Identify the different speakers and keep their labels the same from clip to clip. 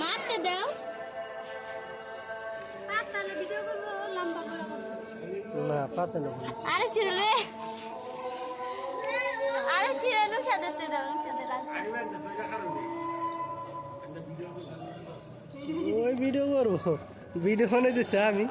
Speaker 1: মারতে দাও
Speaker 2: না পাতে না
Speaker 1: আরে ছেলে আরে ছেলে নুসা দেখতে দাও নুসা দাও
Speaker 2: ওই ভিডিও করবো ভিডিও বানাই দিচ্ছে আমি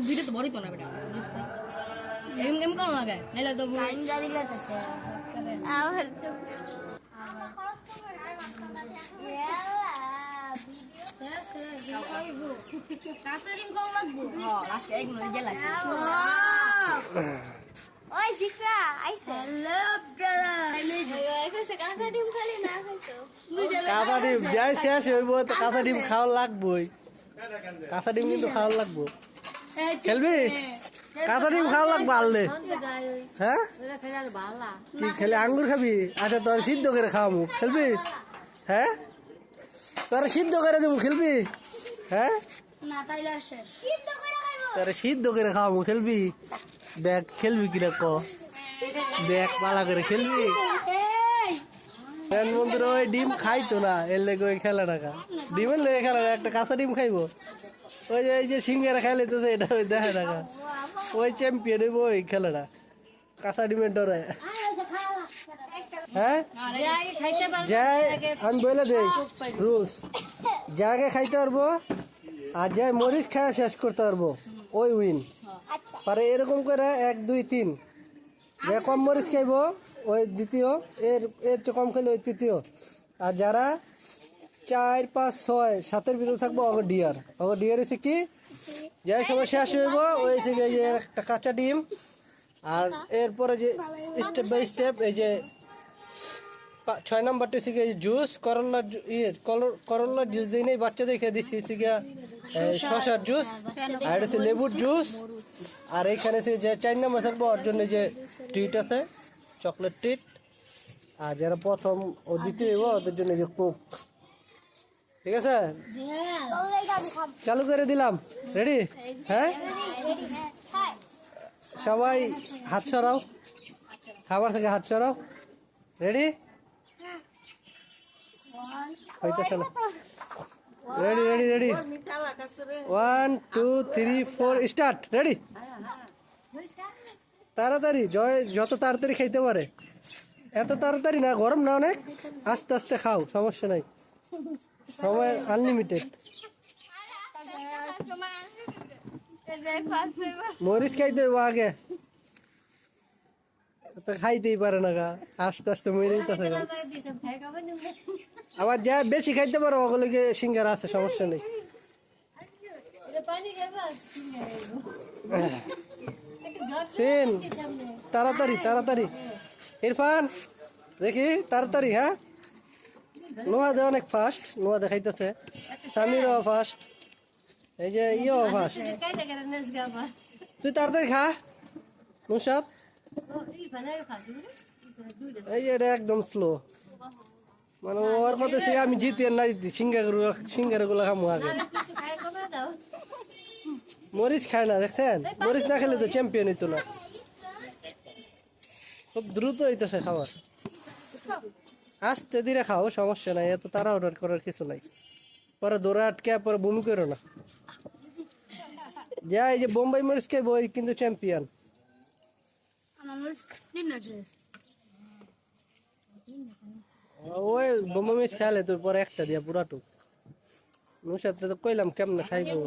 Speaker 3: ভিডিও তো বড়ই তো না বেটা এম এম করো না গে নাইলে তো
Speaker 1: টাইম যা দিলে তো সে আবার চুপ ওই জিকরা আইছে হ্যালো ব্রাদার কইছে কাঁচা ডিম খালি না খাইছো
Speaker 2: কাঁচা ডিম যাই শেষ হইব তো কাঁচা ডিম খাওয়া লাগবই কাঁচা ডিম কিন্তু খাওয়া লাগবো খেলবি কাঁচা ডিম খাওয়া লাগবে আনলে হ্যাঁ কি খেলে আঙ্গুর খাবি আচ্ছা তোর সিদ্ধ করে খাওয়াবো খেলবি হ্যাঁ তোর সিদ্ধ করে দেবো খেলবি হ্যাঁ
Speaker 1: না তাইলে শেষ সিদ্ধ করে খাইবো
Speaker 2: তোর সিদ্ধ করে খাওয়াবো খেলবি দেখ খেলবি কিনা ক দেখ পালা করে খেলবি বন্ধুরা ওই ডিম খাইতো না এর লেগে ওই খেলা টাকা ডিমের লেগে খেলা না একটা কাঁচা ডিম খাইবো ওই যে এই যে সিঙ্গারা খাইলে তো এটা ওই দেখা টাকা ওই চ্যাম্পিয়ন হইব ওই খেলাটা কাঁচা ডিমের ডরে হ্যাঁ যাই আমি বলে দেই রুলস যাকে খাইতে পারবো আর যাই মরিচ খাওয়া শেষ করতে পারবো ওই উইন পারে এরকম করে 1 2 3 যে কম মরিচ খাইবো ওই দ্বিতীয় এর চেয়ে কম খেলে ওই তৃতীয় আর যারা 4 5 6 7-এর ভিতরে থাকবো অগর ডিয়ার হচ্ছে কি যাই সময় শেষ হইব ওই যে একটা কাঁচা ডিম আর এরপরে যে স্টেপ বাই স্টেপ এই যে 6 নাম্বারটা হচ্ছে জুস করল্লার জুস দিই নেই বাচ্চা দেখে দিচ্ছি হচ্ছে গিয়া শসার জুস আর হচ্ছে লেবুর জুস আর এইখানে যে 4 নাম্বার থাকবো ওর জন্য যে ট্রিট আছে চকলেট ট্রিট আর যারা প্রথম ও দ্বিতীয় ওদের জন্য যে কোক ঠিক আছে চালু করে দিলাম রেডি হ্যাঁ সবাই হাত সরাও খাবার থেকে হাত সরাও রেডি হইতেছে না ready ready ready 1 2 3 4 start ready তাড়াতাড়ি জয় যত তাড়াতাড়ি খাইতে পারে এত তাড়াতাড়ি না গরম না অনেক আস্তে আস্তে খাও সমস্যা নাই সময় আনলিমিটেড মরিচ খাইতে হইব আগে তো খাইতেই পারে না গা আস্তে আস্তে মরে যেতেছে গা আবার যা বেশি খাইতে পারো ওগুলোকে সিঙ্গারা আছে সমস্যা নেই সেন তাড়াতাড়ি তাড়াতাড়ি ইরফান দেখি তাড়াতাড়ি হ্যাঁ নোয়া দে অনেক ফাস্ট নোয়া দেখাইতেছে সামিরও ফাস্ট এই যে ইও ফাস্ট তুই তাড়াতাড়ি খা নুসাদ এই যে এটা একদম স্লো মানে ওর মধ্যে সে আমি জিতি আর না জিতি সিঙ্গারা গুলো খামো আগে মরিচ খায় না দেখছেন মরিচ না খেলে তো চ্যাম্পিয়ন হইতো না খুব দ্রুত হইতেছে খাবার আস্তে ধীরে খাও সমস্যা নাই এত তাড়াহুড়ো করার কিছু নাই পরে দৌড়া আটকে পরে বমি করো না যা এই যে বোম্বাই মরিচ খাইবো ওই কিন্তু চ্যাম্পিয়ন ওই বোম্বাই মরিচ খাইলে তো পরে একটা দিয়া পুরাটুক নুসাতে তো কইলাম কেমনে খাইবো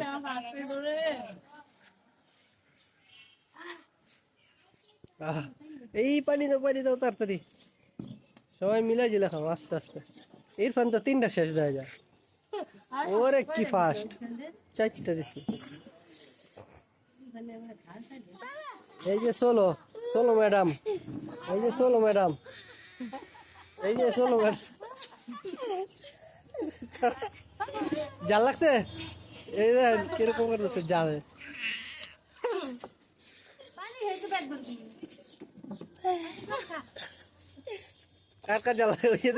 Speaker 2: এই পানি দাও তাড়াতাড়ি সবাই মিলাই জিলা খাও আস্তে আস্তে ইরফান তো 3টা শেষ হয়ে যায় ওরে কি ফাস্ট 4টা দিছি এই যে সোলো ম্যাডাম এই যে সোলো ম্যাডাম জাল লাগছে এই কিরকম করতেছে জালে কার জ্বালা হয়েছে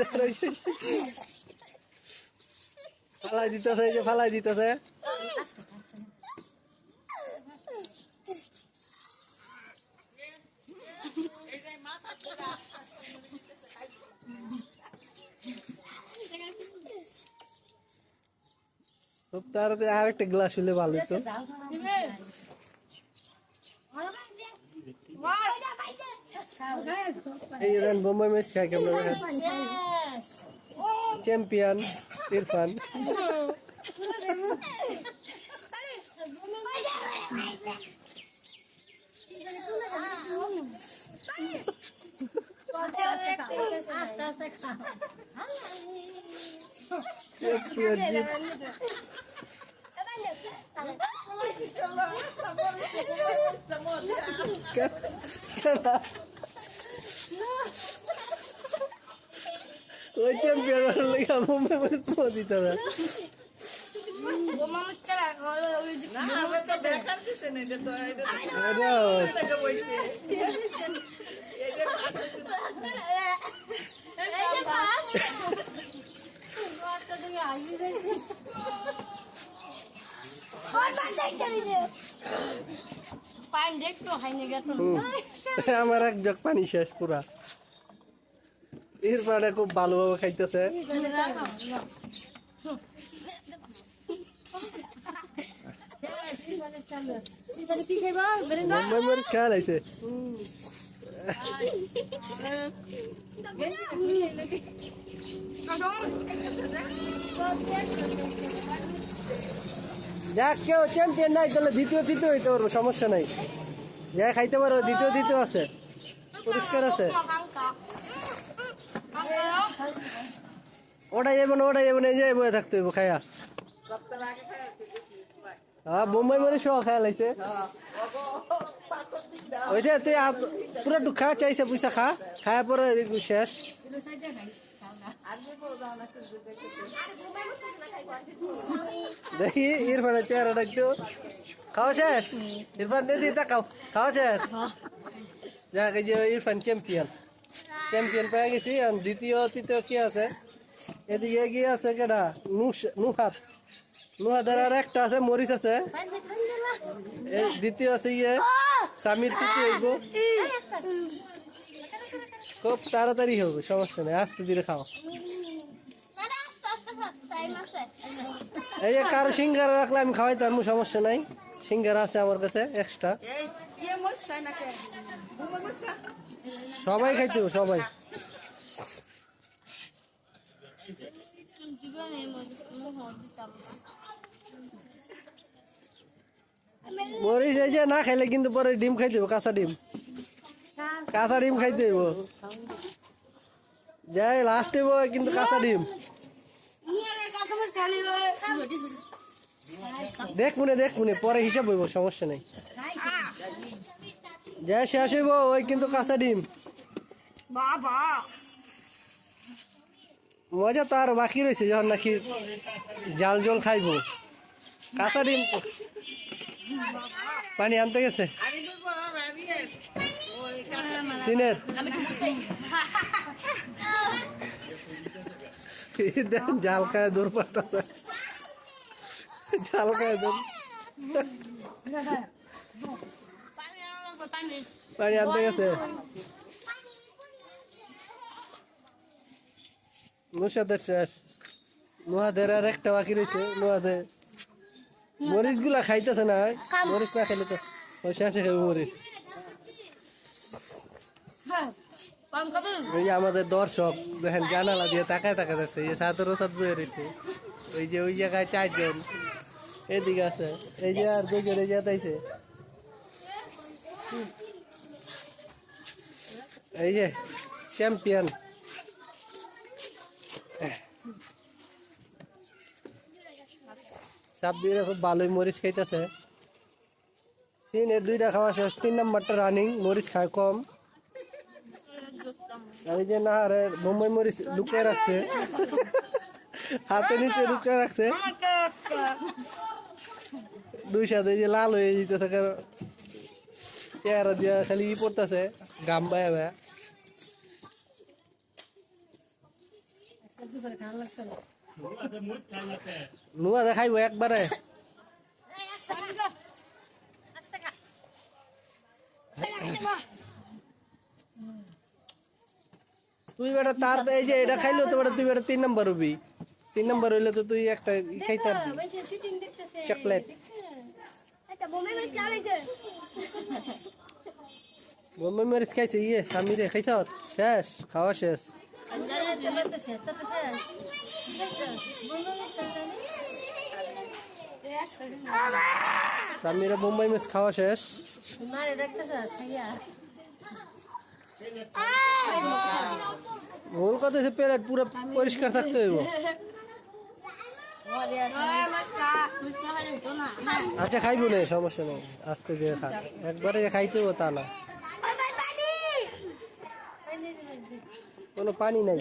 Speaker 2: ফালাই দিতেছে, এই যে ফালাই দিতেছে। খুব তাড়াতাড়ি আর একটা গ্লাস হলে ভালো হতো। এই দেন বোম্বাই ম্যাচ খাই কেমন চ্যাম্পিয়ন ইরফান। ওই চ্যাম্পিয়ন লেগে বোম্বাই ম্যাচ দিতে হবে। আমার এক জগ পানি শেষ পুরা। ইরফানে খুব ভালোভাবে খাইতেছে। খেয়াল আছে যাক, কেউ চ্যাম্পিয়ন নাই তাহলে দ্বিতীয় তৃতীয় হইতে পারবো, সমস্যা নাই। যা খাইতে পারো, দ্বিতীয় তৃতীয় আছে, পরিষ্কার আছে। ওটাই যাবো না, ওটাই যাবো না, এই যে বয়ে থাকতে হইব খাইয়া। হ্যাঁ, বোম্বাই মরে সহ খায়া লাগছে। ওই যে তুই পুরো একটু খা, চাইছে পয়সা খা, খায়া পরে শেষ। দেখি ইরফানের চেহারাটা একটু। খাওয়া শেষ? ইরফান দিদি তাকাও, খাওয়া শেষ? যাক, এই যে ইরফান চ্যাম্পিয়ন, চ্যাম্পিয়ন পেয়ে গেছি। দ্বিতীয় তৃতীয় কি আছে? এদিকে এগিয়ে আছে কেডা? নুহাত। নুহাদের আর একটা আছে, মরিচ আছে। দ্বিতীয় আছে ইয়ে সামির, তৃতীয় হইব। খুব তাড়াতাড়ি হবে, সমস্যা নেই, আস্তে ধীরে খাও। এই যে কারো সিঙ্গারা রাখলে আমি খাওয়াইতে পারবো, সমস্যা নাই। সিঙ্গারা আছে আমার কাছে এক্সট্রা। সবাই খাইতে হবে, সবাই। মরিচ এই যে না খাইলে কিন্তু পরে ডিম খাইতে হইব, কাঁচা ডিম। কাঁচা ডিম খাইতে হইব, যাই লাস্ট হইব কিন্তু কাঁচা ডিম। দেখ মনে পরে হিসাব হইব, সমস্যা নেই। যাই শেষ হইব ওই কিন্তু কাঁচা ডিম। মজা তো আরো বাকি রয়েছে, যখন নাকি জাল জল খাইব। কাঁচা ডিম পানি আনতে গেছে সিনের। জাল খায় দূর পাঠাতে, জাল খায় দূর। পানি আনতে গেছে। নুসাদের শেষ, নুহাদের আর একটা বাকি রয়েছে। নুহাদের মরিচ গুলা খাইতেছে না, মরিচ না খাইলে তো ওই শেষে খাইব মরিচ। ওই যে আমাদের দর্শক দেখেন জানালা দিয়ে তাকায় যাচ্ছে, এই যে সাদর ওসাদ বয়ে রয়েছে। ওই যে ওই জায়গায় 4 জন এদিকে আছে, এই যে আর 2 জন এই যে তাইছে। এই যে চ্যাম্পিয়ন। সাব্বির খুব ভালোই মরিচ খাইতেছে। সিনের 2টা খাওয়া শেষ, 3 নাম্বারটা রানিং, মরিচ খায় কম। এই যে না আরে বোম্বাই মরিচ লুকিয়ে রাখছে, হাতে নিচে লুকিয়ে রাখছে। 2 সাথে এই যে লাল হয়ে যেতেছে, চেহারা দিয়া খালি ই পড়তেছে, গাম বায়া বায়া। নুয়া দেখাইবো একবারে তুই বেটা তার এই যে এটা খাইলো তো বেটা তুই বেটা 3 নাম্বার হবি 3 নাম্বার হইলে তো তুই একটা খাইতে পারবি
Speaker 1: শুটিং দেখতেছে
Speaker 2: চকলেট
Speaker 1: এটা বোমে মেরে চালাইছে
Speaker 2: বোম্বে মরিচ খাইছে ইয়ে সামিরে খাইছ শেষ খাওয়া শেষ সামিরে বোম্বাই মরিচ খাওয়া শেষ মূল কথা হচ্ছে প্লেট পুরো পরিষ্কার থাকতে হইব আচ্ছা খাইবো না সমস্যা নেই আস্তে দিয়ে খা একবারে খাইতে হবো তা না কোনো পানি নাই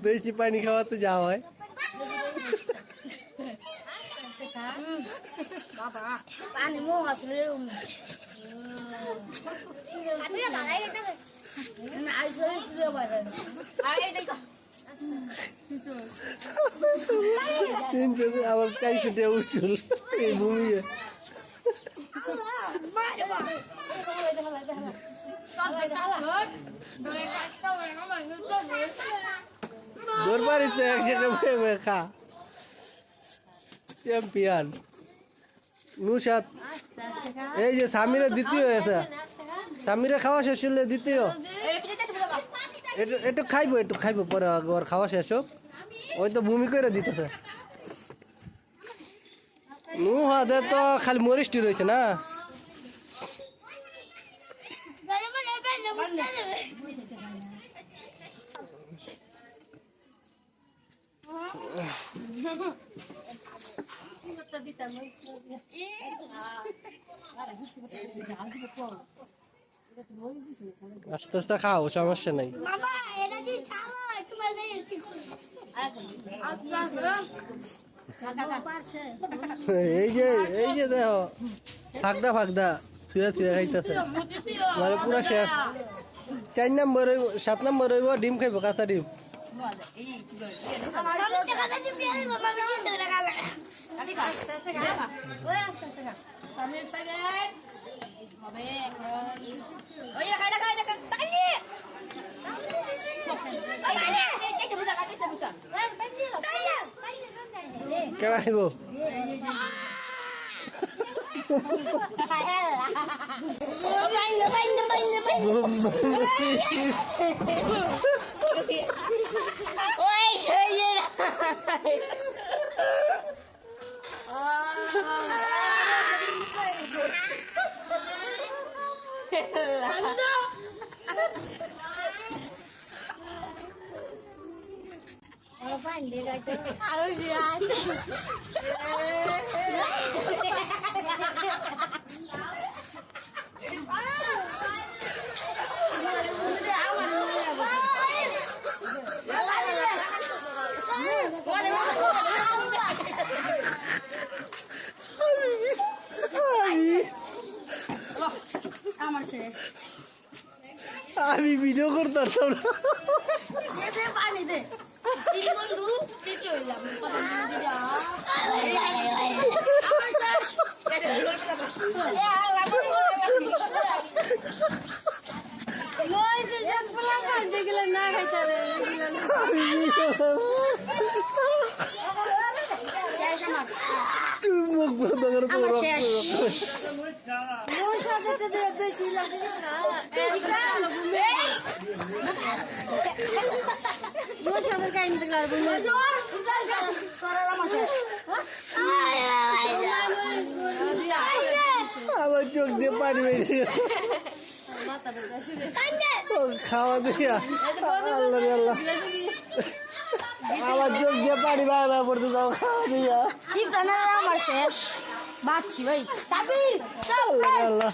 Speaker 2: বেশি পানি খাওয়া তো যা হয়
Speaker 1: পানি মো আসলে আমি না দাঁড়াই গেছে আই সরে শুয়ে পড়ে আই দেখো
Speaker 2: 300 আবার 400 টাকা উঠল এই ভূমিয়ে দরবারিতে এক জায়গায় খা চ্যাম্পিয়ন নুসাদ এই যে সামিরে দ্বিতীয় হয়েছে সামিরে খাওয়া শেষ হলে দ্বিতীয় একটু খাইবো পরে একবার খাওয়া শেষ হোক ওই তো ভূমি করে দিতে নু হাতে তো খালি মরিষ্টি রয়েছে না আস্তে আস্তে খাও সমস্যা নাই এই যে দেখো ফাঁকদা থুয়া খাইতেছে মানে পুরা শেষ 4 নম্বর 7 নম্বর হইব ডিম খাইব কাঁচা ডিম কেন খাইব আমি ভিডিও করতাম
Speaker 1: পানি দে বন্ধু তৃতীয় হইলাম না খাইতে
Speaker 2: তুই মুখ বন্ধ করে
Speaker 1: বেশি লাগে
Speaker 2: আমার চোখ দিয়ে পানি বেরিয়ে খাওয়া দিয়া আল্লাহ রে আল্লাহ আমার চোখ দিয়ে পানি বাবা পড়তে যাও খাওয়া দিয়া
Speaker 1: কি জানা আমার শেষ বাচ্চি ভাই চাবি
Speaker 2: আল্লাহ রে আল্লাহ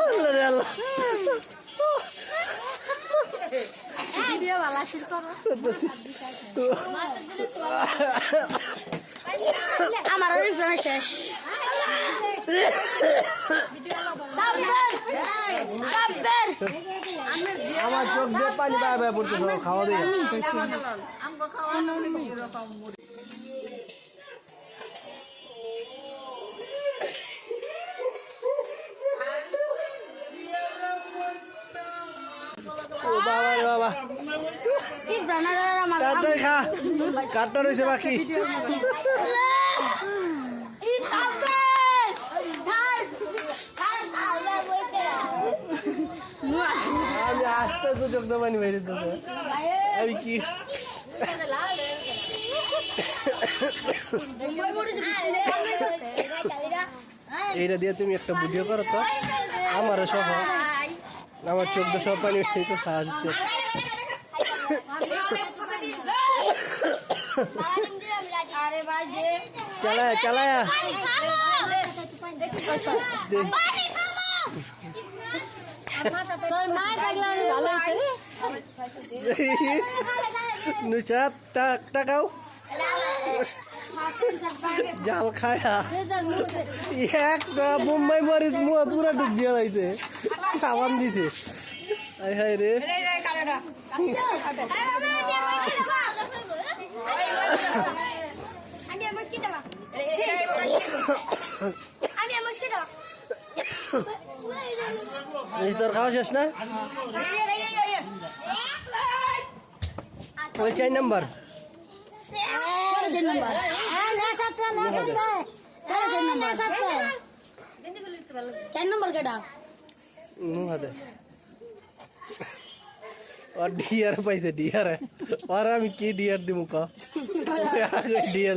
Speaker 2: আল্লাহ রে আল্লাহ
Speaker 1: ভিডিও वाला শুরু করো আমার রিফ্রেশ শেষ
Speaker 2: আমার চোখ দিয়ে পানি বাবা পড়তে যাও খাওয়া দিয়া ও বাবা রে বাবা
Speaker 1: কি জানা আমার
Speaker 2: তাড়াতাড়ি খা কাটটা রয়েছে বাকি আমি আসতে তো চোখ দিয়ে পানি বাইরে দিতে আমি কি এইটা দিয়ে তুমি একটা ভিডিও করো তো আমারও সহ আমার চোখ দিয়ে সব পানি উঠছে তো সাহায্য চালায় চালায়
Speaker 1: তোর মা দেখলে আমি ভালো হইছে
Speaker 2: নুসাদ টাকাও জাল খায়া একটা বোম্বাই মরিচ মুয়া পুরা ডুব দিয়ে লাইছে সাবান দিছে আয় হায় রে তোর খাওয়া শেষ না ওই 4 নাম্বার
Speaker 1: চার নম্বর কেটা
Speaker 2: হাতে और डियर पैसे डियर है और আমি কি ডিয়ার দিমু কা ডিয়ার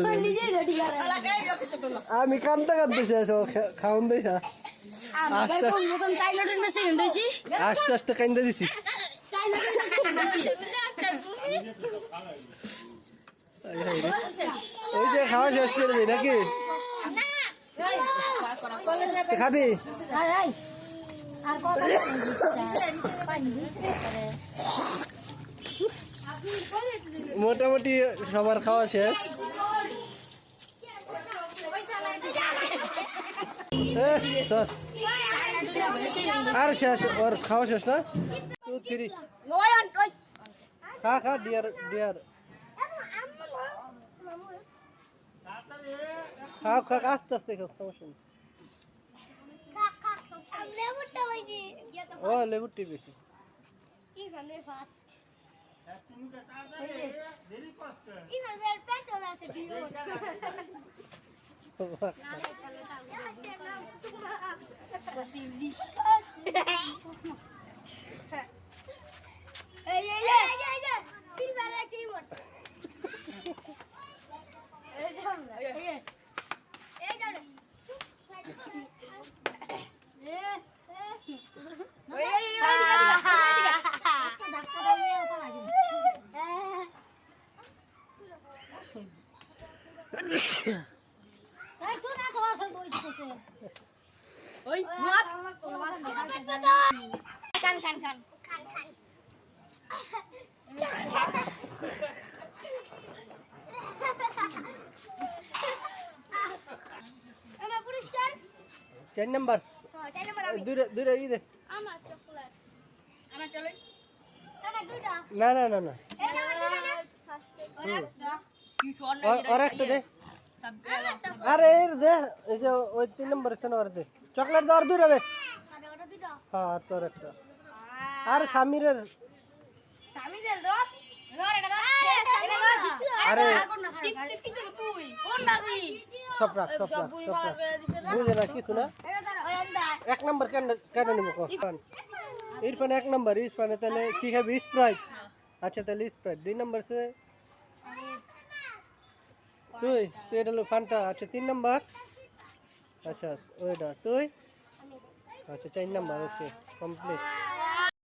Speaker 2: আমি কান্দা কান্দতেছি খাওন দেইছা আস্তে আস্তে কান্দা দিছি ওই যে খাওয়া শেষ করে দিই নাকি খাবি মোটামুটি সবার খাওয়া শেষ আর শেষ ওর খাওয়া শেষ না 2 3 খা খা ডিয়ার ডিয়ার খাও খা আস্তে আস্তে খাও সমস্যা নেই ও লেবুটি বেশি চার নাম্বার দুইটা ই রে না না না না আর একটা দে আরে দে এই যে ওই 3 নম্বর আছে না ওর দে চকলেট দাও আর দুইটা দে হ্যাঁ আর তোর একটা আর সামিরের আরে সব রাখ বুঝে না কিছু না 1 নম্বর কেন নিব ইরফান 1 নম্বর ইরফানে তাহলে কি খাবি স্প্রাইট আচ্ছা তাহলে স্প্রাইট 2 নম্বর সে তুই তুই এটা হলো ফান্টা। আচ্ছা 3 নাম্বার। আচ্ছা ওইটা তুই। আচ্ছা 4 নাম্বার। ওকে কমপ্লিট।